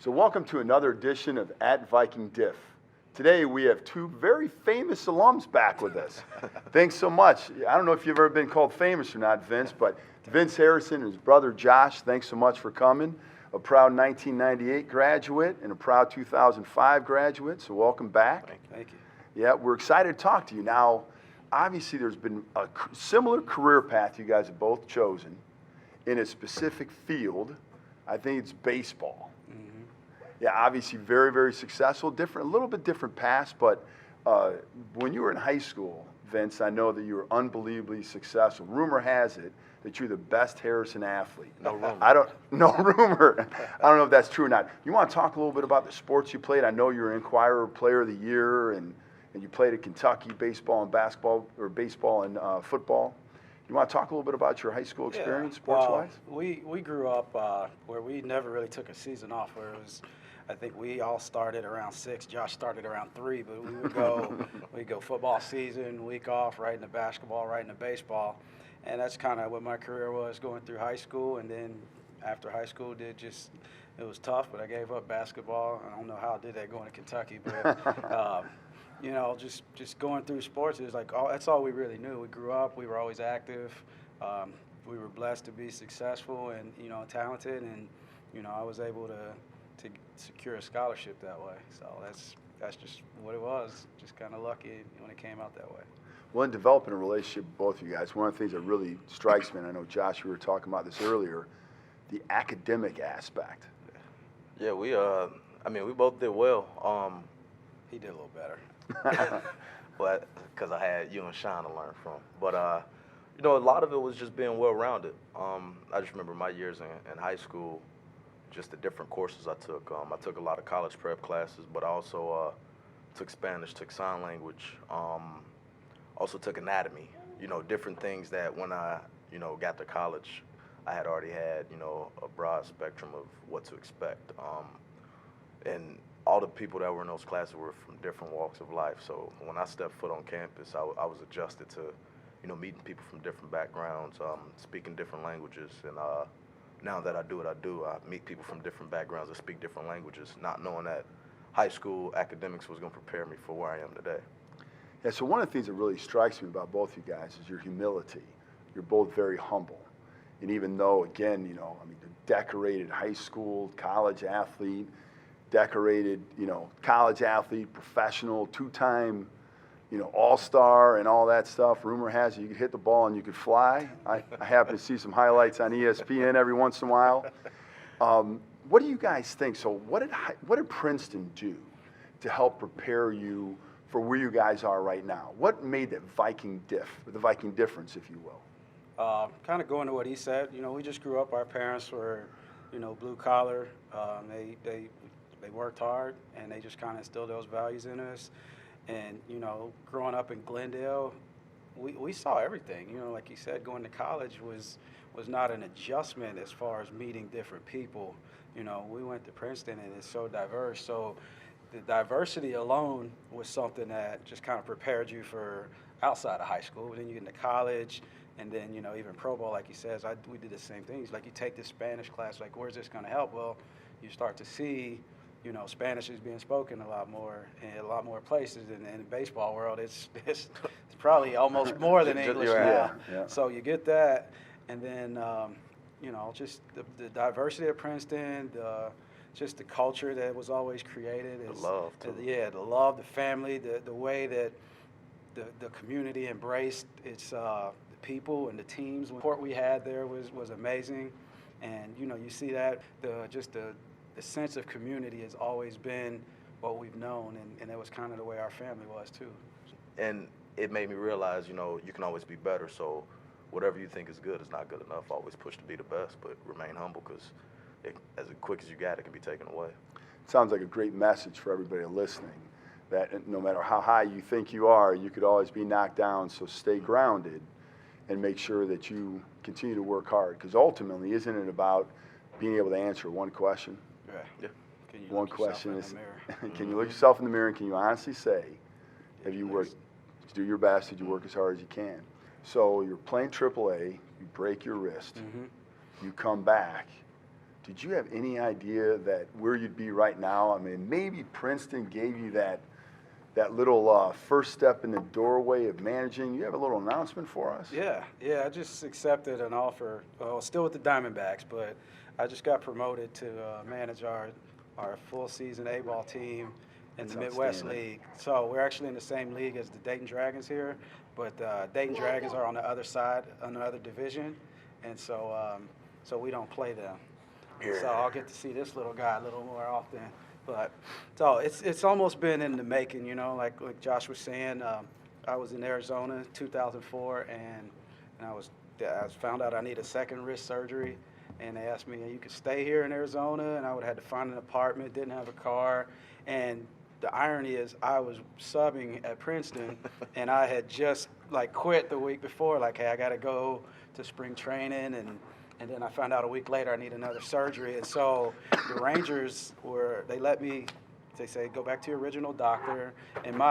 So welcome to another edition of @VikingDiff. Today we have two very famous alums back with us. Thanks so much. I don't know if you've ever been called famous or not, Vince, but Vince Harrison and his brother Josh, thanks so much for coming. A proud 1998 graduate and a proud 2005 graduate, so welcome back. Thank you. Yeah, we're excited to talk to you. Now, obviously there's been a similar career path you guys have both chosen in a specific field. I think it's baseball. Yeah, obviously very, very successful, a little bit different past, but when you were in high school, Vince, I know that you were unbelievably successful. Rumor has it that you're the best Harrison athlete. No rumor. No rumor. I don't know if that's true or not. You want to talk a little bit about the sports you played? I know you were Inquirer Player of the Year, and you played at Kentucky baseball and basketball, or baseball and football. You want to talk a little bit about your high school experience, sports-wise? We grew up where we never really took a season off, where it was, I think we all started around 6. Josh started around 3, but we would go football season, week off, right into basketball, right into baseball. And that's kind of what my career was going through high school. And then after high school, it was tough, but I gave up basketball. I don't know how I did that going to Kentucky, but you know, just going through sports, it was like, that's all we really knew. We grew up, we were always active. We were blessed to be successful and, you know, talented. And, you know, I was able to secure a scholarship that way. So that's just what it was. Just kind of lucky when it came out that way. Well, in developing a relationship with both of you guys, one of the things that really strikes me, and I know, Josh, you were talking about this earlier, the academic aspect. Yeah, we both did well. He did a little better. But because I had you and Sean to learn from. But, you know, a lot of it was just being well-rounded. I just remember my years in high school, just the different courses I took. I took a lot of college prep classes, but I also took Spanish, took sign language, also took anatomy, you know, different things that when I, you know, got to college, I had already had, you know, a broad spectrum of what to expect. And all the people that were in those classes were from different walks of life. So when I stepped foot on campus, I was adjusted to, you know, meeting people from different backgrounds, speaking different languages. And now that I do what I do, I meet people from different backgrounds that speak different languages, not knowing that high school academics was going to prepare me for where I am today. Yeah, so one of the things that really strikes me about both you guys is your humility. You're both very humble. And even though, again, you know, I mean, the decorated high school, college athlete, decorated, you know, college athlete, professional, 2-time, you know, all-star and all that stuff. Rumor has it you could hit the ball and you could fly. I happen to see some highlights on ESPN every once in a while. What do you guys think? So what did Princeton do to help prepare you for where you guys are right now? What made the Viking difference, if you will? Kind of going to what he said, you know, we just grew up, our parents were, you know, blue collar. They worked hard, and they just kind of instilled those values in us. And, you know, growing up in Glendale, we saw everything. You know, like you said, going to college was not an adjustment as far as meeting different people. You know, we went to Princeton, and it's so diverse. So the diversity alone was something that just kind of prepared you for outside of high school. Then you get into college, and then, you know, even pro ball, like he says, we did the same things. Like, you take this Spanish class, like, where's this going to help? Well, you start to see, you know, Spanish is being spoken a lot more in a lot more places. And in the baseball world, it's probably almost more than English now. Yeah. So you get that, and then, you know, just the diversity of Princeton, just the culture that was always created. The love, too. Yeah, the love, the family, the way that the community embraced its the people and the teams. The support we had there was amazing. And, you know, you see that, the sense of community has always been what we've known, and that was kind of the way our family was too. And it made me realize, you know, you can always be better. So whatever you think is good is not good enough. Always push to be the best, but remain humble, because as quick as you got, it can be taken away. Sounds like a great message for everybody listening, that no matter how high you think you are, you could always be knocked down. So stay grounded and make sure that you continue to work hard, because ultimately, isn't it about being able to answer one question? Yeah. One question is, mirror? can you look yourself in the mirror and can you honestly say, have you worked, do your best, did you work as hard as you can? So you're playing AAA, you break your wrist, you come back. did you have any idea that where you'd be right now? I mean, maybe Princeton gave you that little first step in the doorway of managing. You have a little announcement for us? Yeah, I just accepted an offer. Well, still with the Diamondbacks, but I just got promoted to manage our full season A-ball team in That's the Midwest outstanding. League. So we're actually in the same league as the Dayton Dragons here, but Dayton Dragons are on the other side, on the other division, and so we don't play them. Yeah. So I'll get to see this little guy a little more often. But so it's almost been in the making, you know, like Josh was saying. I was in Arizona 2004, and I found out I needed a second wrist surgery, and they asked me, you could stay here in Arizona, and I would have had to find an apartment, didn't have a car, and the irony is I was subbing at Princeton, and I had just like quit the week before, like, hey, I got to go to spring training, and then I found out a week later I need another surgery. And so the Rangers they let me, they say, go back to your original doctor. And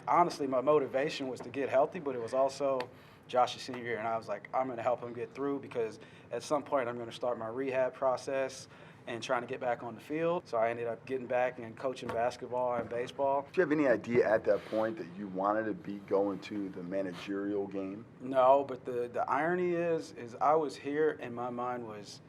honestly, my motivation was to get healthy, but it was also Josh's senior year. And I was like, I'm going to help him get through because at some point I'm going to start my rehab process and trying to get back on the field. So I ended up getting back and coaching basketball and baseball. Do you have any idea at that point that you wanted to be going to the managerial game? No, but the irony is I was here and my mind was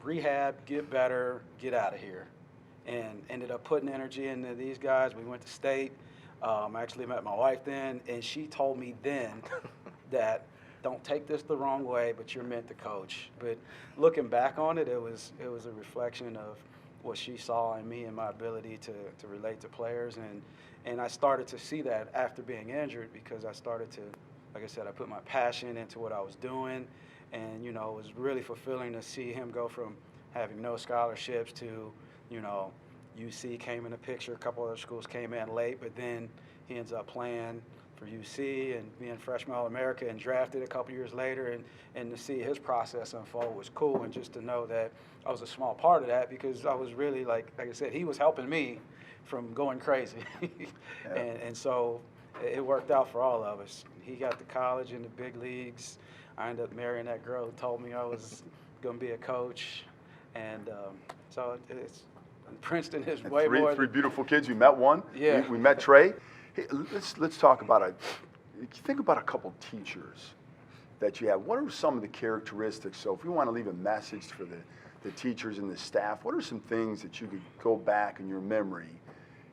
rehab, get better, get out of here. And ended up putting energy into these guys. We went to state. I actually met my wife then, and she told me then that don't take this the wrong way, but you're meant to coach. But looking back on it, it was a reflection of what she saw in me and my ability to relate to players. And I started to see that after being injured because I started to, like I said, I put my passion into what I was doing. And, you know, it was really fulfilling to see him go from having no scholarships to, you know, UC came in the picture. A couple other schools came in late, but then he ends up playing for UC and being freshman All-America and drafted a couple years later, and to see his process unfold was cool, and just to know that I was a small part of that because I was really, like I said, he was helping me from going crazy. Yeah. and so it worked out for all of us. He got to college in the big leagues. I ended up marrying that girl who told me I was going to be a coach, and so Princeton is way more. Three beautiful kids. You met one. Yeah. We met Trey. Hey, let's talk about think about a couple teachers that you have. What are some of the characteristics? So if we want to leave a message for the teachers and the staff, what are some things that you could go back in your memory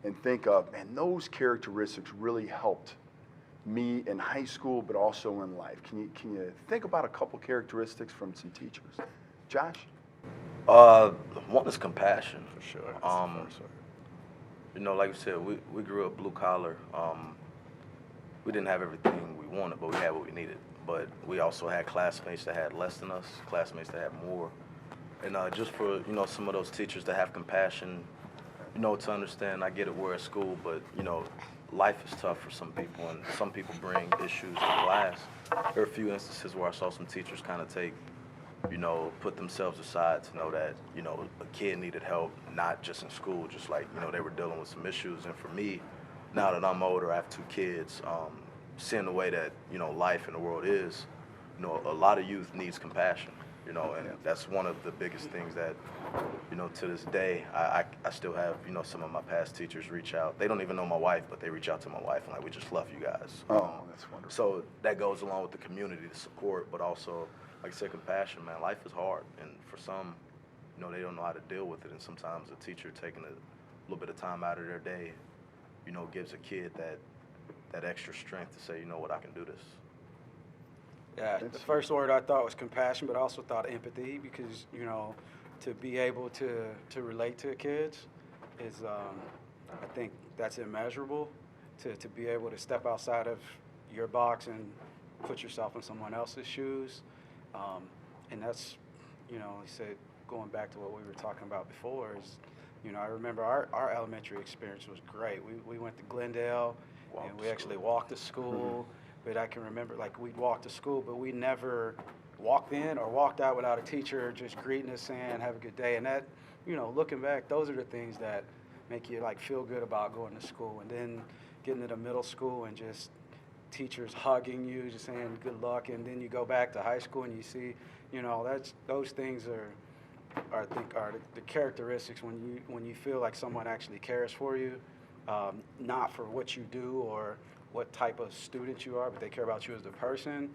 and think of, man, those characteristics really helped me in high school, but also in life? Can you think about a couple characteristics from some teachers? Josh? One is compassion. For sure. You know, like you said, we grew up blue collar. We didn't have everything we wanted, but we had what we needed. But we also had classmates that had less than us, classmates that had more. And just for, you know, some of those teachers that have compassion, you know, to understand, I get it, we're at school, but, you know, life is tough for some people, and some people bring issues to class. There are a few instances where I saw some teachers kind of put themselves aside to know that, you know, a kid needed help, not just in school, just like, you know, they were dealing with some issues. And for me, now that I'm older, I have 2 kids, seeing the way that, you know, life in the world is, you know, a lot of youth needs compassion, you know, and that's one of the biggest things that, you know, to this day, I still have, you know, some of my past teachers reach out. They don't even know my wife, but they reach out to my wife and like, we just love you guys. Oh, that's wonderful. So that goes along with the community, the support, but also, like I said, compassion, man. Life is hard, and for some, you know, they don't know how to deal with it, and sometimes a teacher taking a little bit of time out of their day, you know, gives a kid that extra strength to say, you know what, I can do this. Yeah, the first word I thought was compassion, but I also thought empathy because, you know, to be able to relate to kids is, I think that's immeasurable, to be able to step outside of your box and put yourself in someone else's shoes. And that's, you know, like I said, going back to what we were talking about before is, you know, I remember our elementary experience was great. We went to Glendale, and we actually walked to school. But I can remember, like, we'd walk to school, but we never walked in or walked out without a teacher just greeting us saying, have a good day. And that, you know, looking back, those are the things that make you, like, feel good about going to school. And then getting to the middle school and just teachers hugging you, just saying good luck. And then you go back to high school and you see, you know, those things are I think are the characteristics when you feel like someone actually cares for you, not for what you do or what type of student you are, but they care about you as a person.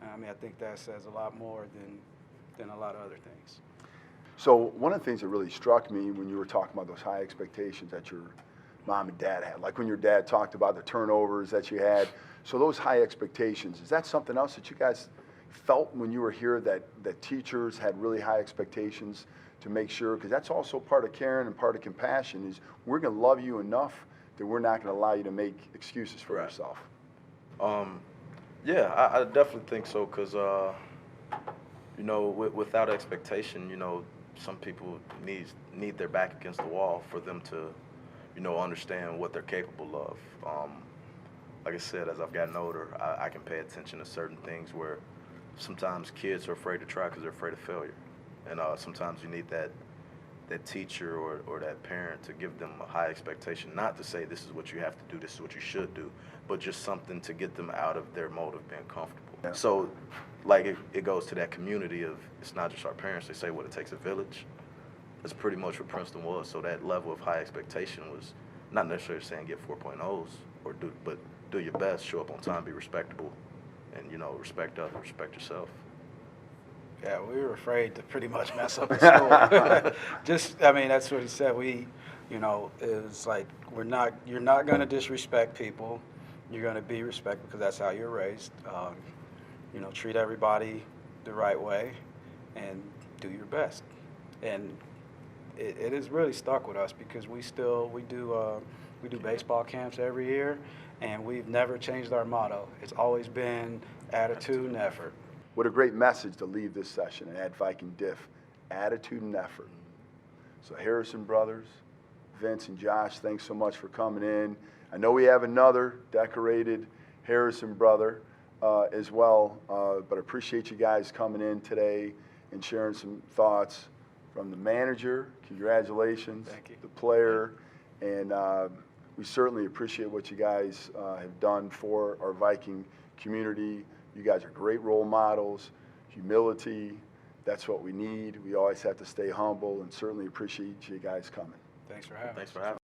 I mean, I think that says a lot more than a lot of other things. So one of the things that really struck me when you were talking about those high expectations that your mom and dad had, like when your dad talked about the turnovers that you had, so those high expectations, is that something else that you guys felt when you were here, that teachers had really high expectations to make sure, because that's also part of caring and part of compassion, is we're going to love you enough that we're not going to allow you to make excuses for Right. yourself? Yeah, I definitely think so, because, you know, without expectation, you know, some people need their back against the wall for them to, you know, understand what they're capable of. Like I said, as I've gotten older, I can pay attention to certain things where sometimes kids are afraid to try because they're afraid of failure. And sometimes you need that teacher or that parent to give them a high expectation, not to say this is what you have to do, this is what you should do, but just something to get them out of their mode of being comfortable. Yeah. So, like, it goes to that community of, it's not just our parents, they say what it takes a village. That's pretty much what Princeton was. So that level of high expectation was not necessarily saying get 4.0s, but do your best, show up on time, be respectable, and, you know, respect others, respect yourself. Yeah, we were afraid to pretty much mess up the school. I mean, that's what he said. You know, it was like, you're not going to disrespect people. You're going to be respectful because that's how you're raised. You know, treat everybody the right way and do your best. And it has really stuck with us because we do baseball camps every year, and we've never changed our motto. It's always been attitude and effort. What a great message to leave this session at VikingDiff, attitude and effort. So Harrison brothers, Vince and Josh, thanks so much for coming in. I know we have another decorated Harrison brother as well, but I appreciate you guys coming in today and sharing some thoughts from the manager. Congratulations. Thank you. The player, and we certainly appreciate what you guys have done for our Viking community. You guys are great role models, humility, that's what we need. We always have to stay humble, and certainly appreciate you guys coming. Thanks for having us. Thanks for having us.